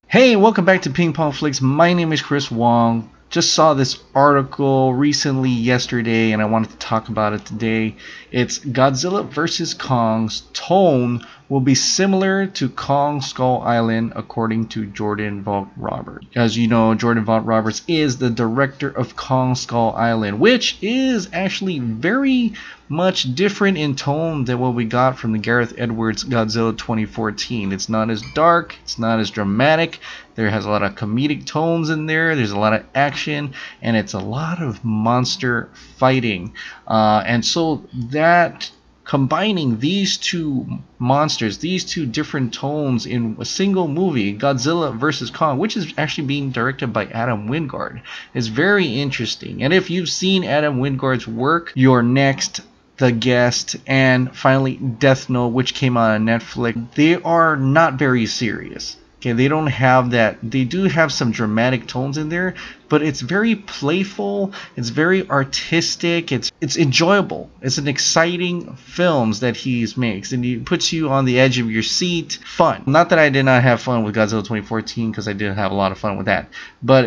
Hey, welcome back to Ping Pong Flicks. My name is Chris Wong. Just saw this article recently yesterday and I wanted to talk about it today. It's Godzilla vs. Kong's tone will be similar to Kong Skull Island according to Jordan Vogt-Roberts. As you know, Jordan Vogt-Roberts is the director of Kong Skull Island, which is actually very much different in tone than what we got from the Gareth Edwards Godzilla 2014. It's not as dark, it's not as dramatic. There has a lot of comedic tones in there. There's a lot of action, and it's a lot of monster fighting. And so that combining these two monsters, these two different tones in a single movie, Godzilla vs. Kong, which is actually being directed by Adam Wingard, is very interesting. And if you've seen Adam Wingard's work, Your Next, The Guest, and finally Death Note, which came out on Netflix, they are not very serious. Okay, they don't have that. They do have some dramatic tones in there, but it's very playful. It's very artistic. It's enjoyable. It's an exciting films that he makes, and he puts you on the edge of your seat. Fun. Not that I did not have fun with Godzilla 2014, because I did have a lot of fun with that, but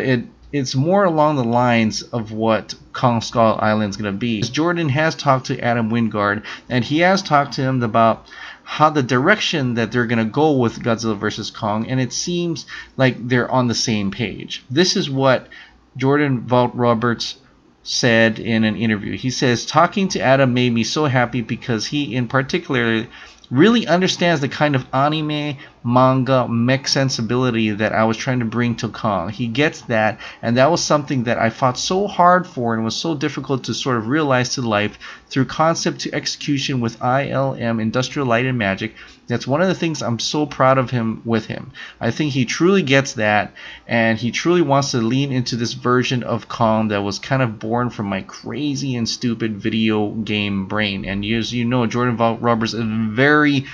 it's more along the lines of what Kong Skull Island is going to be. Jordan has talked to Adam Wingard, and he has talked to him about how the direction that they're going to go with Godzilla vs. Kong, and it seems like they're on the same page. This is what Jordan Vogt-Roberts said in an interview. He says, "Talking to Adam made me so happy because he in particular really understands the kind of anime, manga, mech sensibility that I was trying to bring to Kong. He gets that, and that was something that I fought so hard for and was so difficult to sort of realize to life through concept to execution with ILM, Industrial Light and Magic. That's one of the things I'm so proud of him with him. I think he truly gets that, and he truly wants to lean into this version of Kong that was kind of born from my crazy and stupid video game brain." And as you know, Jordan Vogt-Roberts is a very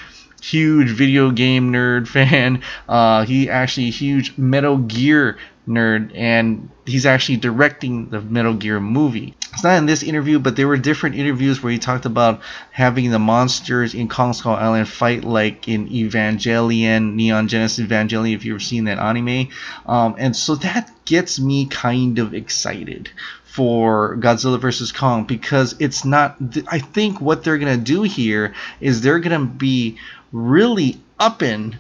huge video game nerd fan. He actually a huge Metal Gear nerd, and he's actually directing the Metal Gear movie. It's not in this interview, but there were different interviews where he talked about having the monsters in Kong Skull Island fight like in Evangelion, Neon Genesis Evangelion, if you've ever seen that anime. And so that gets me kind of excited for Godzilla vs. Kong, because it's not, I think what they're going to do here is they're going to be really upping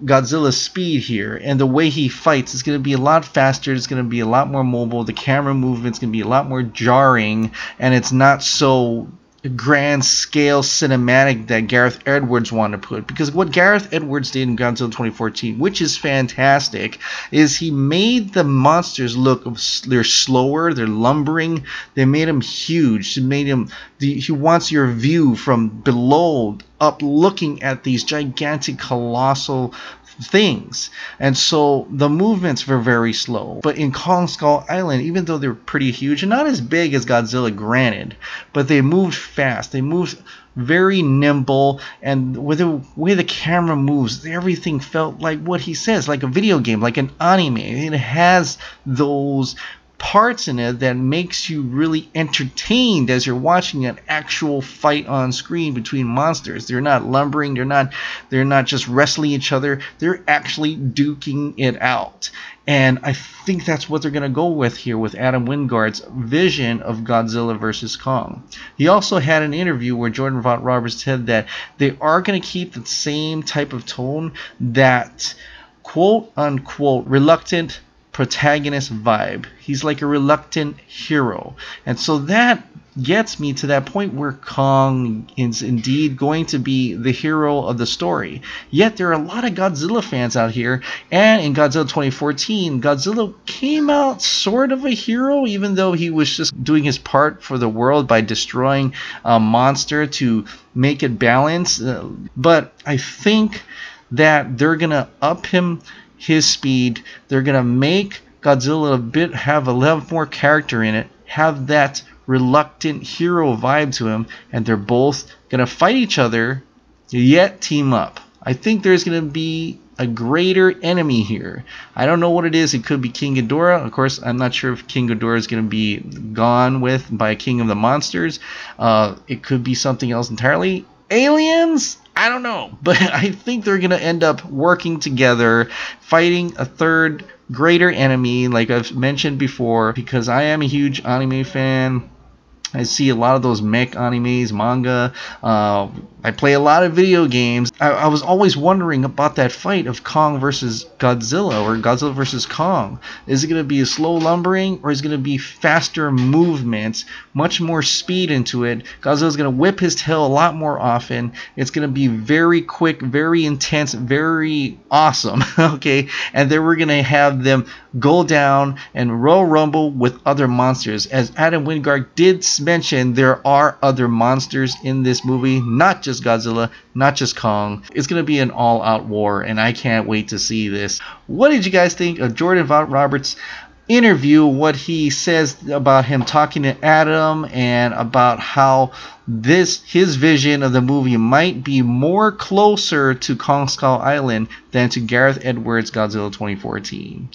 Godzilla's speed here, and the way he fights is going to be a lot faster. It's going to be a lot more mobile. The camera movement's going to be a lot more jarring, and it's not so grand scale cinematic that Gareth Edwards wanted to put. Because what Gareth Edwards did in Godzilla 2014, which is fantastic, is he made the monsters look, they're slower, they're lumbering, they made them huge. He wants your view from below up, looking at these gigantic colossal things, and so the movements were very slow. But in Kong Skull Island, even though they're pretty huge and not as big as Godzilla, granted, but they moved fast, they moved very nimble, and with the way the camera moves, everything felt like what he says, like a video game, like an anime. It has those parts in it that makes you really entertained as you're watching an actual fight on screen between monsters. They're not lumbering, they're not just wrestling each other, they're actually duking it out. And I think that's what they're going to go with here with Adam Wingard's vision of Godzilla vs. Kong. He also had an interview where Jordan Vogt-Roberts said that they are going to keep the same type of tone, that quote unquote reluctant protagonist vibe. He's like a reluctant hero, and so that gets me to that point where Kong is indeed going to be the hero of the story. Yet there are a lot of Godzilla fans out here, and in Godzilla 2014, Godzilla came out sort of a hero, even though he was just doing his part for the world by destroying a monster to make it balance. But I think that they're gonna up his speed. They're gonna make Godzilla have a little more character in it, have that reluctant hero vibe to him, and they're both gonna fight each other yet team up. I think there's gonna be a greater enemy here. I don't know what it is. It could be King Ghidorah. Of course, I'm not sure if King Ghidorah is going to be gone with by King of the Monsters. It could be something else entirely. aliens? I don't know, but I think they're gonna end up working together, fighting a third greater enemy, like I've mentioned before, because I am a huge anime fan. I see a lot of those mech animes, manga. I play a lot of video games. I was always wondering about that fight of Kong versus Godzilla, or Godzilla versus Kong. Is it going to be a slow lumbering, or is it going to be faster movements, much more speed into it? Godzilla's going to whip his tail a lot more often. It's going to be very quick, very intense, very awesome. Okay, and then we're going to have them go down and Royal Rumble with other monsters. As Adam Wingard did mention, there are other monsters in this movie, not just Godzilla, not just Kong. It's going to be an all-out war, and I can't wait to see this. What did you guys think of Jordan Vogt-Roberts' interview, what he says about him talking to Adam, and about how his vision of the movie might be more closer to Kong Skull Island than to Gareth Edwards' Godzilla 2014?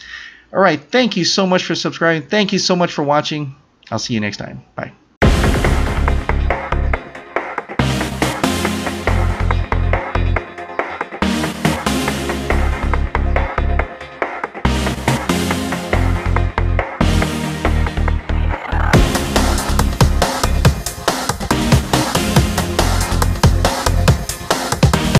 Alright, thank you so much for subscribing. Thank you so much for watching. I'll see you next time. Bye.